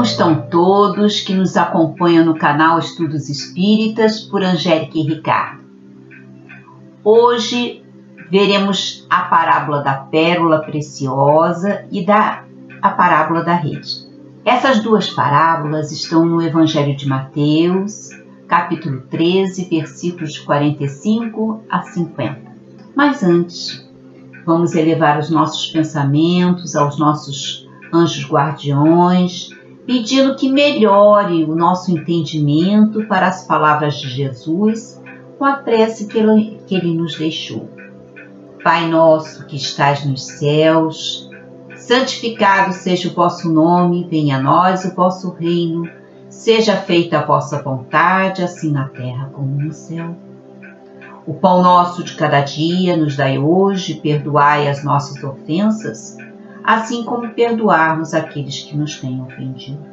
estão todos que nos acompanham no canal Estudos Espíritas por Angélica e Ricardo? Hoje veremos a parábola da pérola preciosa e a parábola da rede. Essas duas parábolas estão no Evangelho de Mateus, capítulo 13, versículos 45 a 50. Mas antes, vamos elevar os nossos pensamentos aos nossos anjos guardiões, pedindo que melhore o nosso entendimento para as palavras de Jesus com a prece que Ele nos deixou. Pai nosso que estais nos céus, santificado seja o vosso nome, venha a nós o vosso reino, seja feita a vossa vontade, assim na terra como no céu. O pão nosso de cada dia nos dai hoje, perdoai as nossas ofensas, assim como perdoarmos aqueles que nos têm ofendido.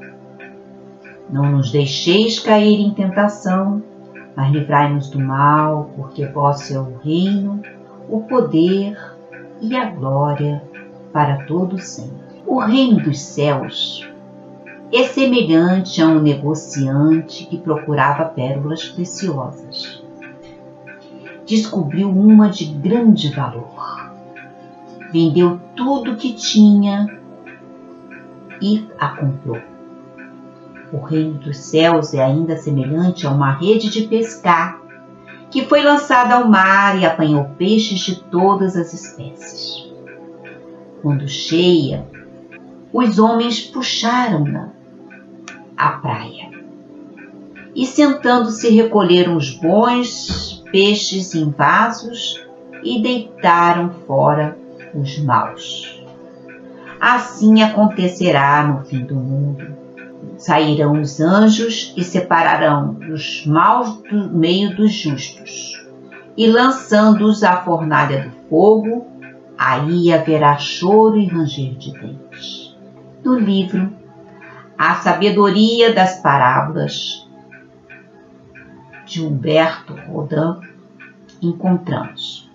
Não nos deixeis cair em tentação, mas livrai-nos do mal, porque vosso é o reino, o poder e a glória para todo sempre. O reino dos céus é semelhante a um negociante que procurava pérolas preciosas. Descobriu uma de grande valor. Vendeu tudo que tinha e a comprou. O reino dos céus é ainda semelhante a uma rede de pescar que foi lançada ao mar e apanhou peixes de todas as espécies. Quando cheia, os homens puxaram-na à praia e, sentando-se, recolheram os bons peixes em vasos e deitaram fora os maus. Assim acontecerá no fim do mundo. Sairão os anjos e separarão os maus do meio dos justos, e lançando-os à fornalha do fogo, aí haverá choro e ranger de dentes. No livro A Sabedoria das Parábolas, de Humberto Rodin, encontramos: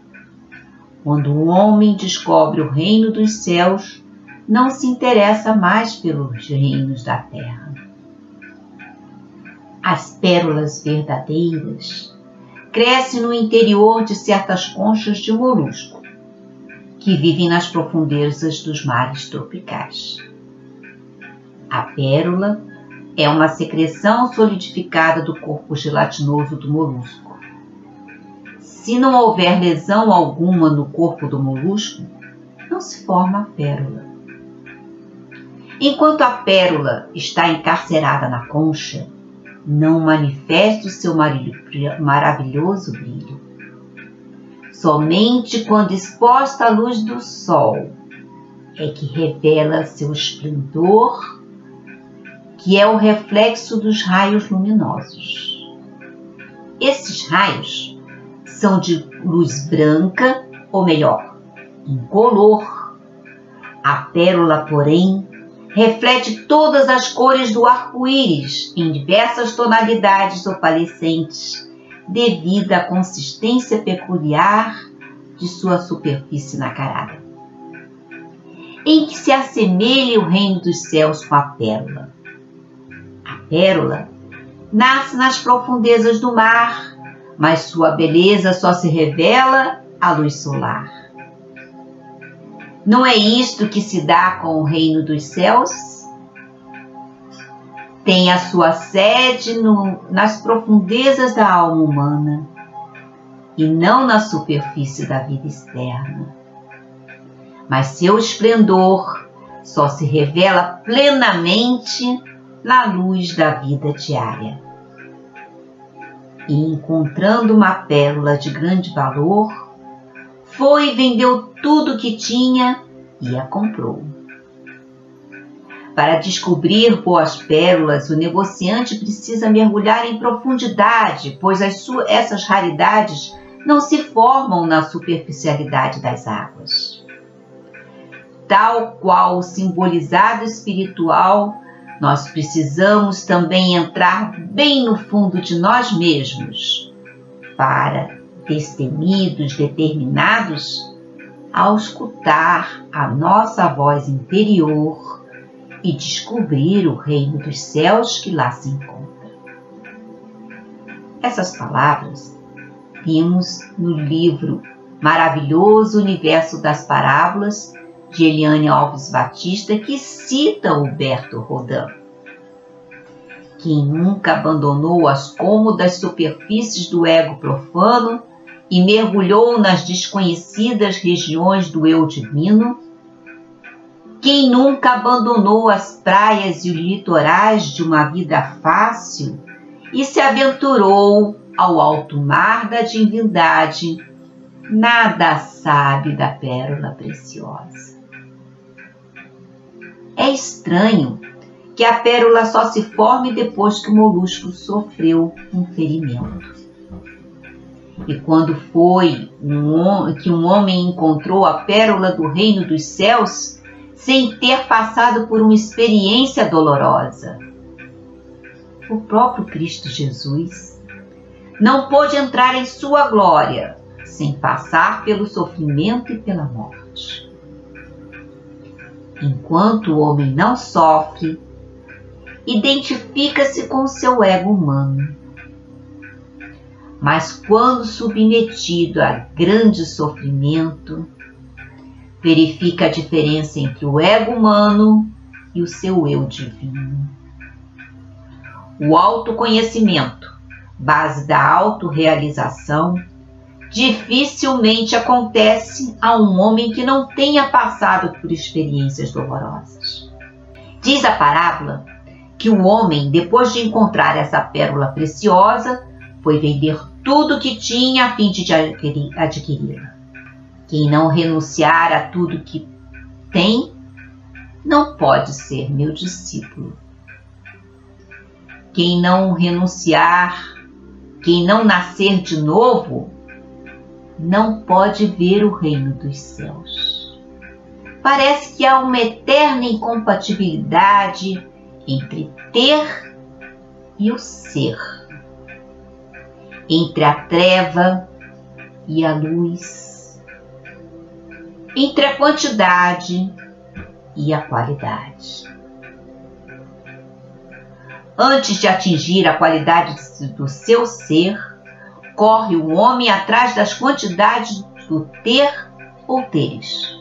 quando o homem descobre o reino dos céus, não se interessa mais pelos reinos da terra. As pérolas verdadeiras crescem no interior de certas conchas de molusco, que vivem nas profundezas dos mares tropicais. A pérola é uma secreção solidificada do corpo gelatinoso do molusco. Se não houver lesão alguma no corpo do molusco, não se forma a pérola. Enquanto a pérola está encarcerada na concha, não manifesta o seu maravilhoso brilho. Somente quando exposta à luz do sol é que revela seu esplendor, que é o reflexo dos raios luminosos. Esses raios são de luz branca, ou melhor, incolor. A pérola, porém, reflete todas as cores do arco-íris em diversas tonalidades opalescentes, devido à consistência peculiar de sua superfície nacarada, em que se assemelha o reino dos céus com a pérola. A pérola nasce nas profundezas do mar, mas sua beleza só se revela à luz solar. Não é isto que se dá com o reino dos céus? Tem a sua sede nas profundezas da alma humana e não na superfície da vida externa. Mas seu esplendor só se revela plenamente na luz da vida diária. E encontrando uma pérola de grande valor, foi e vendeu tudo o que tinha e a comprou. Para descobrir boas pérolas, o negociante precisa mergulhar em profundidade, pois essas raridades não se formam na superficialidade das águas. Tal qual o simbolizado espiritual, nós precisamos também entrar bem no fundo de nós mesmos para, destemidos, determinados, ao escutar a nossa voz interior e descobrir o reino dos céus que lá se encontra. Essas palavras vimos no livro Maravilhoso Universo das Parábolas, de Eliane Alves Batista, que cita Humberto Rodin. Quem nunca abandonou as cômodas superfícies do ego profano e mergulhou nas desconhecidas regiões do eu divino? Quem nunca abandonou as praias e os litorais de uma vida fácil e se aventurou ao alto mar da divindade, nada sabe da pérola preciosa. É estranho que a pérola só se forme depois que o molusco sofreu um ferimento. E quando foi que um homem encontrou a pérola do reino dos céus sem ter passado por uma experiência dolorosa? O próprio Cristo Jesus não pôde entrar em sua glória sem passar pelo sofrimento e pela morte. Enquanto o homem não sofre, identifica-se com o seu ego humano. Mas quando submetido a grande sofrimento, verifica a diferença entre o ego humano e o seu eu divino. O autoconhecimento, base da autorrealização, dificilmente acontece a um homem que não tenha passado por experiências dolorosas. Diz a parábola que o homem, depois de encontrar essa pérola preciosa, foi vender tudo que tinha a fim de adquiri-la. Quem não renunciar a tudo que tem, não pode ser meu discípulo. Quem não renunciar, quem não nascer de novo, não pode ver o reino dos céus. Parece que há uma eterna incompatibilidade entre ter e o ser, entre a treva e a luz, entre a quantidade e a qualidade. Antes de atingir a qualidade do seu ser, corre o homem atrás das quantidades do ter ou teres.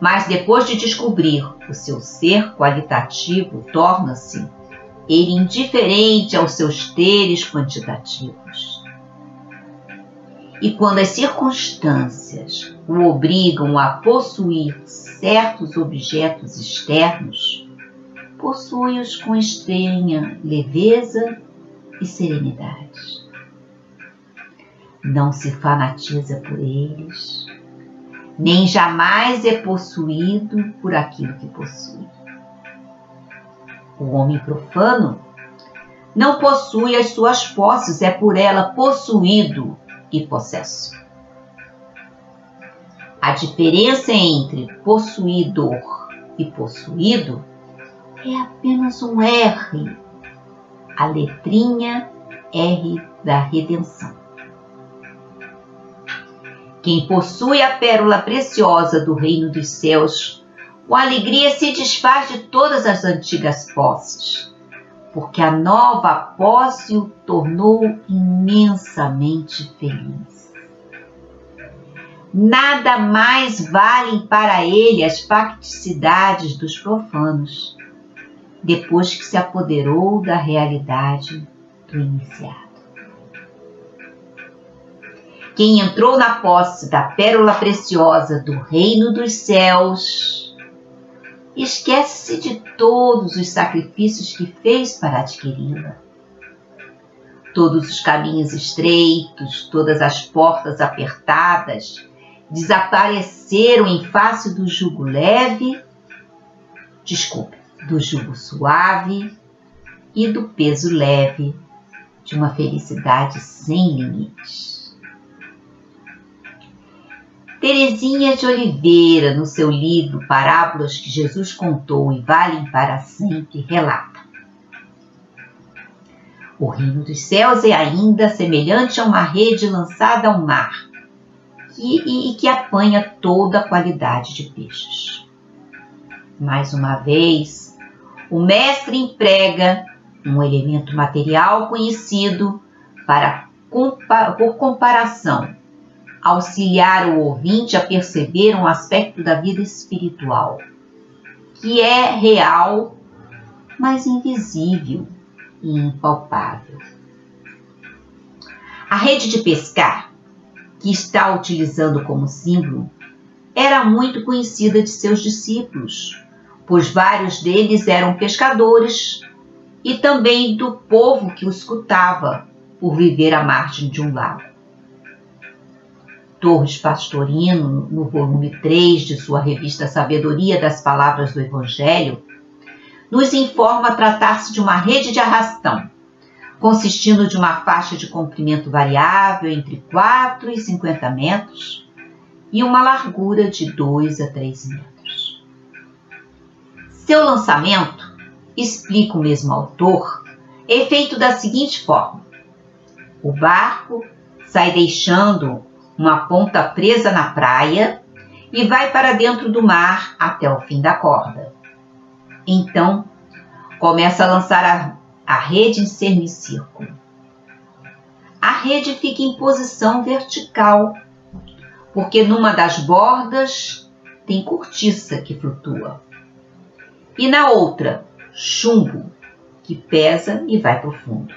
Mas depois de descobrir o seu ser qualitativo, torna-se ele indiferente aos seus teres quantitativos. E quando as circunstâncias o obrigam a possuir certos objetos externos, possui-os com estranha leveza e serenidade. Não se fanatiza por eles, nem jamais é possuído por aquilo que possui. O homem profano não possui as suas posses, é por ela possuído e possesso. A diferença entre possuidor e possuído é apenas um R, a letrinha R da redenção. Quem possui a pérola preciosa do reino dos céus, com alegria se desfaz de todas as antigas posses, porque a nova posse o tornou imensamente feliz. Nada mais valem para ele as facticidades dos profanos, depois que se apoderou da realidade do iniciado. Quem entrou na posse da pérola preciosa do reino dos céus, esquece-se de todos os sacrifícios que fez para adquiri-la. Todos os caminhos estreitos, todas as portas apertadas, desapareceram em face do jugo do jugo suave e do peso leve de uma felicidade sem limites. Teresinha de Oliveira, no seu livro Parábolas que Jesus Contou e Valem para Sempre, relata: o reino dos céus é ainda semelhante a uma rede lançada ao mar e que apanha toda a qualidade de peixes. Mais uma vez, o mestre emprega um elemento material conhecido para, por comparação, auxiliar o ouvinte a perceber um aspecto da vida espiritual, que é real, mas invisível e impalpável. A rede de pescar, que está utilizando como símbolo, era muito conhecida de seus discípulos, pois vários deles eram pescadores e também do povo que o escutava por viver à margem de um lago. Torres Pastorino, no volume 3 de sua revista Sabedoria das Palavras do Evangelho, nos informa tratar-se de uma rede de arrastão, consistindo de uma faixa de comprimento variável entre 4 e 50 metros e uma largura de 2 a 3 metros. Seu lançamento, explica o mesmo autor, é feito da seguinte forma: o barco sai deixando uma ponta presa na praia e vai para dentro do mar até o fim da corda. Então, começa a lançar a rede em semicírculo. A rede fica em posição vertical, porque numa das bordas tem cortiça que flutua, e na outra, chumbo, que pesa e vai para o fundo.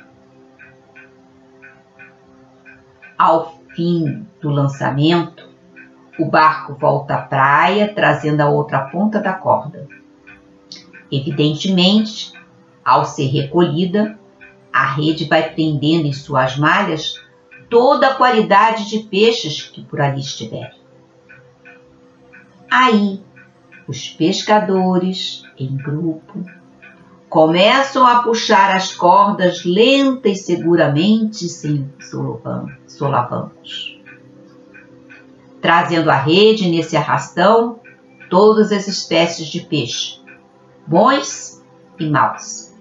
Ao fim do lançamento, o barco volta à praia, trazendo a outra ponta da corda. Evidentemente, ao ser recolhida, a rede vai prendendo em suas malhas toda a qualidade de peixes que por ali estiverem. Aí, os pescadores, em grupo, começam a puxar as cordas lenta e seguramente, sem solavancos, trazendo a rede nesse arrastão todas as espécies de peixe, bons e maus,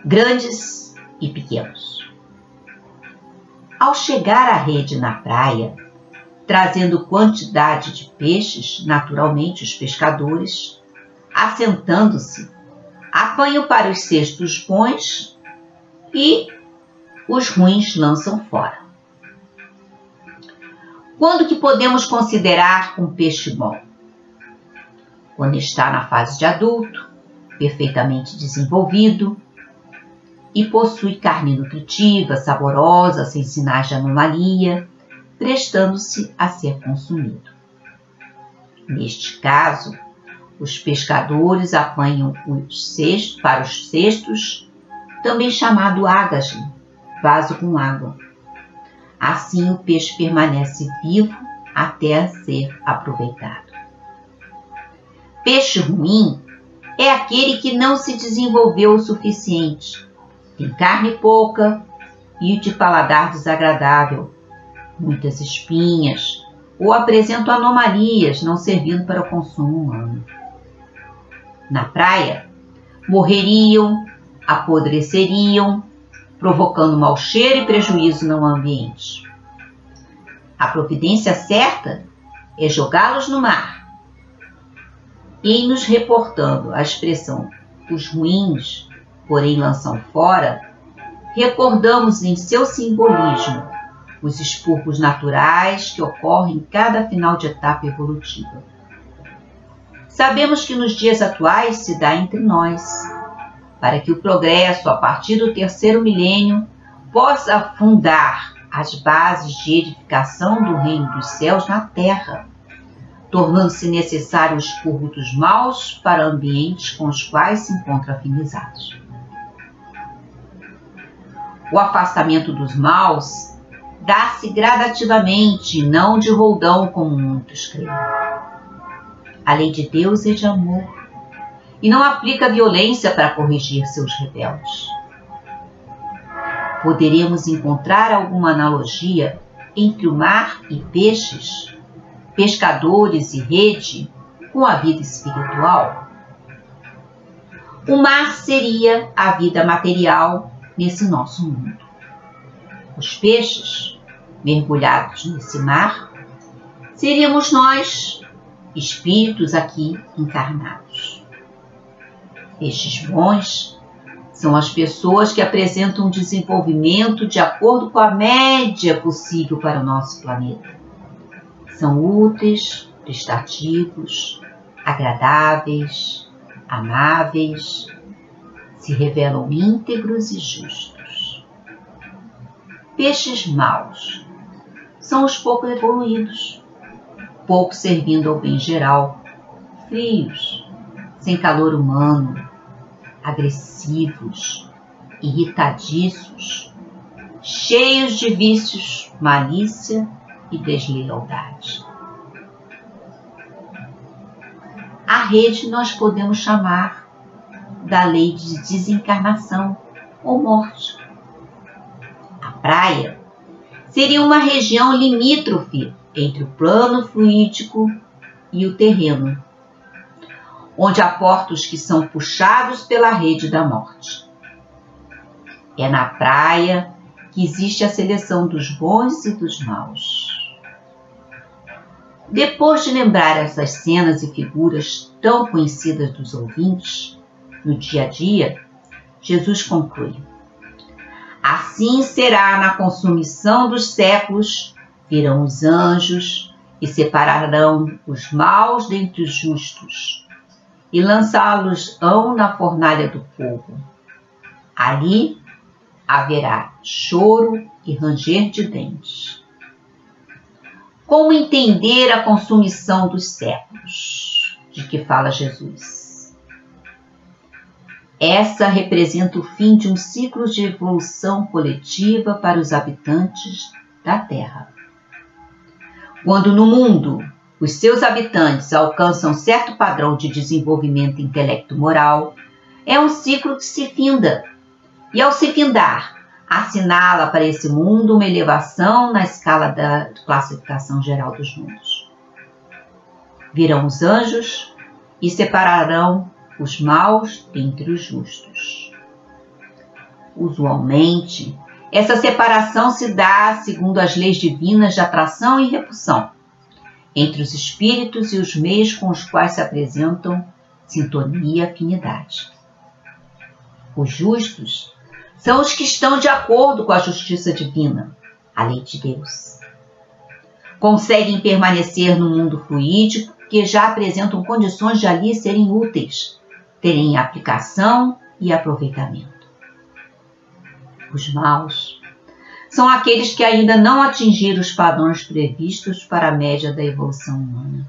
grandes e pequenos. Ao chegar a rede na praia, trazendo quantidade de peixes, naturalmente os pescadores, assentando-se, apanham para os cestos bons e os ruins lançam fora. Quando que podemos considerar um peixe bom? Quando está na fase de adulto, perfeitamente desenvolvido e possui carne nutritiva, saborosa, sem sinais de anomalia, prestando-se a ser consumido. Neste caso, os pescadores apanham para os cestos, também chamado ágage, vaso com água. Assim, o peixe permanece vivo até ser aproveitado. Peixe ruim é aquele que não se desenvolveu o suficiente, tem carne pouca e de paladar desagradável, muitas espinhas, ou apresentam anomalias, não servindo para o consumo humano. Na praia, morreriam, apodreceriam, provocando mau cheiro e prejuízo no ambiente. A providência certa é jogá-los no mar. E em nos reportando a expressão os ruins, porém lançam fora, recordamos em seu simbolismo os expurgos naturais que ocorrem em cada final de etapa evolutiva. Sabemos que nos dias atuais se dá entre nós, para que o progresso, a partir do 3º milênio, possa fundar as bases de edificação do reino dos céus na terra, tornando-se necessário o expurgo dos maus para ambientes com os quais se encontram afinizados. O afastamento dos maus dá-se gradativamente, não de roldão, como muitos creem. A lei de Deus é de amor e não aplica violência para corrigir seus rebeldes. Poderemos encontrar alguma analogia entre o mar e peixes, pescadores e rede, com a vida espiritual? O mar seria a vida material nesse nosso mundo. Os peixes, mergulhados nesse mar, seríamos nós, espíritos aqui encarnados. Peixes bons são as pessoas que apresentam um desenvolvimento de acordo com a média possível para o nosso planeta. São úteis, prestativos, agradáveis, amáveis, se revelam íntegros e justos. Peixes maus são os pouco evoluídos, pouco servindo ao bem geral, frios, sem calor humano, agressivos, irritadiços, cheios de vícios, malícia e deslealdade. A rede nós podemos chamar da lei de desencarnação ou morte. A praia seria uma região limítrofe entre o plano fluídico e o terreno, onde há portos que são puxados pela rede da morte. É na praia que existe a seleção dos bons e dos maus. Depois de lembrar essas cenas e figuras tão conhecidas dos ouvintes, no dia a dia, Jesus conclui: assim será na consumição dos séculos, virão os anjos e separarão os maus dentre os justos, e lançá-los-ão na fornalha do fogo. Ali haverá choro e ranger de dentes. Como entender a consumição dos séculos, de que fala Jesus? Essa representa o fim de um ciclo de evolução coletiva para os habitantes da Terra. Quando no mundo os seus habitantes alcançam certo padrão de desenvolvimento intelecto-moral, é um ciclo que se finda, e ao se findar, assinala para esse mundo uma elevação na escala da classificação geral dos mundos. Virão os anjos e separarão os maus dentre os justos. Usualmente, essa separação se dá segundo as leis divinas de atração e repulsão, entre os espíritos e os meios com os quais se apresentam sintonia e afinidade. Os justos são os que estão de acordo com a justiça divina, a lei de Deus. Conseguem permanecer no mundo fluídico, que já apresentam condições de ali serem úteis, terem aplicação e aproveitamento. Os maus são aqueles que ainda não atingiram os padrões previstos para a média da evolução humana.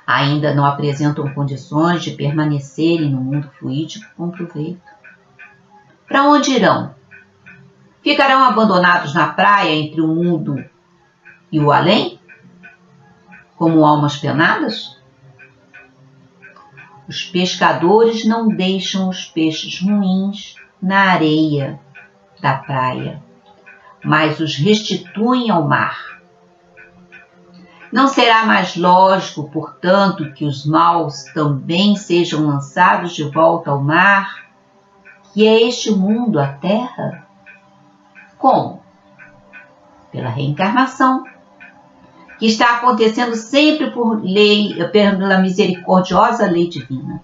Ainda não apresentam condições de permanecerem no mundo fluídico com proveito. Para onde irão? Ficarão abandonados na praia entre o mundo e o além? Como almas penadas? Os pescadores não deixam os peixes ruins na areia da praia, mas os restituem ao mar. Não será mais lógico, portanto, que os maus também sejam lançados de volta ao mar, que é este mundo, a Terra? Como? Pela reencarnação, que está acontecendo sempre pela misericordiosa lei divina,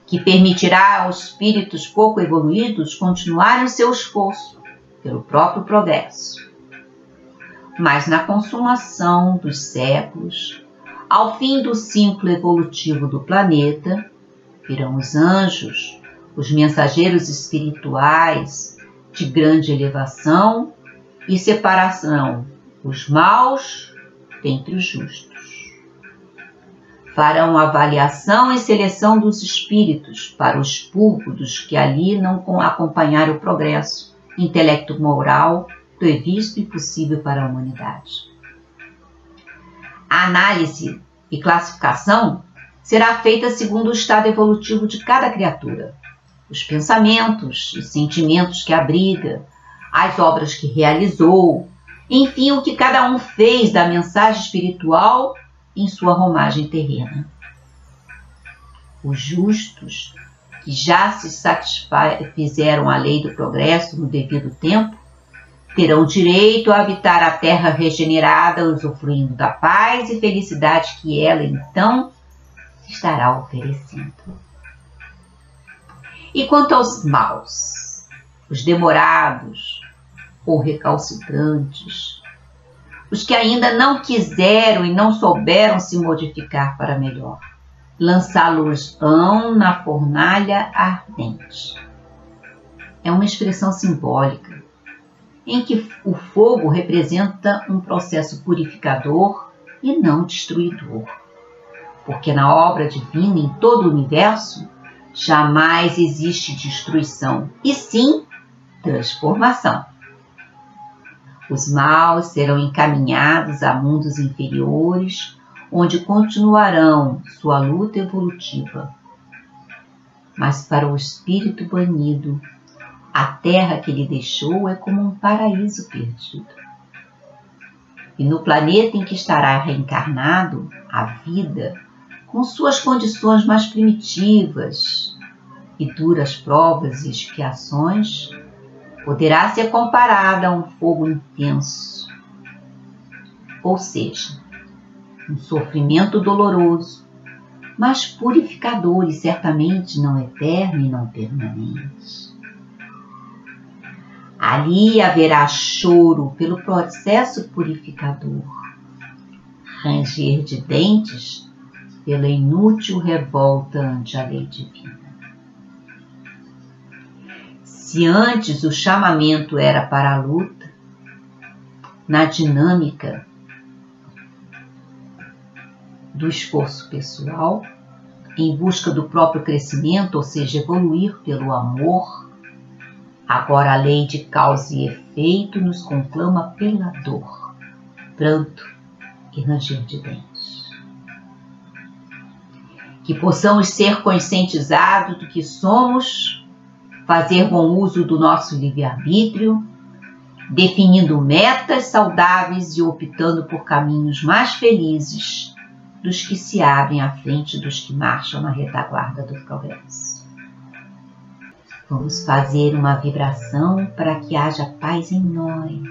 que permitirá aos espíritos pouco evoluídos continuarem o seu esforço pelo próprio progresso. Mas na consumação dos séculos, ao fim do ciclo evolutivo do planeta, virão os anjos, os mensageiros espirituais de grande elevação, e separarão os maus dentre os justos. Farão avaliação e seleção dos espíritos para o expurgo dos que ali não acompanharam o progresso intelecto-moral previsto e possível para a humanidade. A análise e classificação será feita segundo o estado evolutivo de cada criatura, os pensamentos e sentimentos que abriga, as obras que realizou, enfim, o que cada um fez da mensagem espiritual em sua romagem terrena. Os justos, que já se satisfizeram a lei do progresso no devido tempo, terão direito a habitar a terra regenerada, usufruindo da paz e felicidade que ela, então, estará oferecendo. E quanto aos maus, os demorados ou recalcitrantes, os que ainda não quiseram e não souberam se modificar para melhor, lançá-los-ão na fornalha ardente. É uma expressão simbólica, em que o fogo representa um processo purificador e não destruidor. Porque na obra divina, em todo o universo, jamais existe destruição, e sim transformação. Os maus serão encaminhados a mundos inferiores, onde continuarão sua luta evolutiva. Mas para o espírito banido, a terra que ele deixou é como um paraíso perdido. E no planeta em que estará reencarnado, a vida, com suas condições mais primitivas e duras provas e expiações, poderá ser comparada a um fogo intenso, ou seja, um sofrimento doloroso, mas purificador e certamente não eterno e não permanente. Ali haverá choro pelo processo purificador, ranger de dentes pela inútil revolta ante a lei divina. Se antes o chamamento era para a luta, na dinâmica do esforço pessoal, em busca do próprio crescimento, ou seja, evoluir pelo amor, agora a lei de causa e efeito nos conclama pela dor, pranto e ranger de dentes. Que possamos ser conscientizados do que somos, fazer bom uso do nosso livre-arbítrio, definindo metas saudáveis e optando por caminhos mais felizes dos que se abrem à frente dos que marcham na retaguarda do progresso. Vamos fazer uma vibração para que haja paz em nós,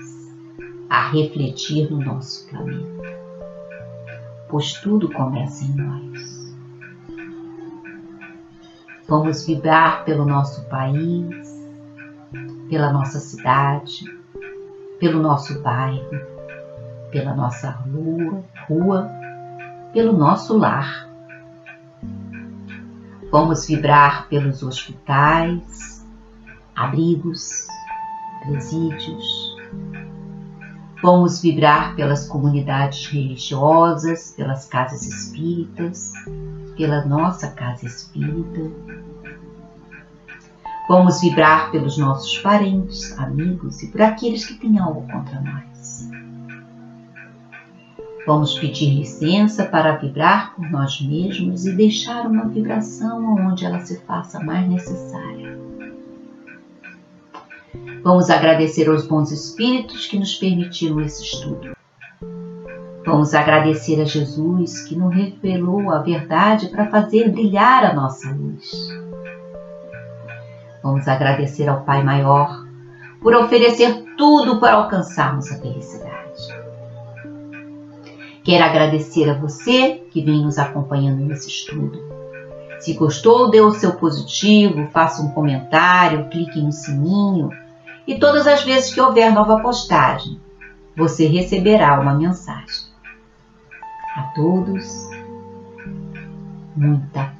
a refletir no nosso planeta, pois tudo começa em nós. Vamos vibrar pelo nosso país, pela nossa cidade, pelo nosso bairro, pela nossa rua, pelo nosso lar. Vamos vibrar pelos hospitais, abrigos, presídios. Vamos vibrar pelas comunidades religiosas, pelas casas espíritas, pela nossa casa espírita. Vamos vibrar pelos nossos parentes, amigos e por aqueles que têm algo contra nós. Vamos pedir licença para vibrar por nós mesmos e deixar uma vibração onde ela se faça mais necessária. Vamos agradecer aos bons espíritos que nos permitiram esse estudo. Vamos agradecer a Jesus que nos revelou a verdade para fazer brilhar a nossa luz. Vamos agradecer ao Pai Maior por oferecer tudo para alcançarmos a felicidade. Quero agradecer a você que vem nos acompanhando nesse estudo. Se gostou, dê o seu positivo, faça um comentário, clique no sininho e todas as vezes que houver nova postagem, você receberá uma mensagem. A todos, muita paz.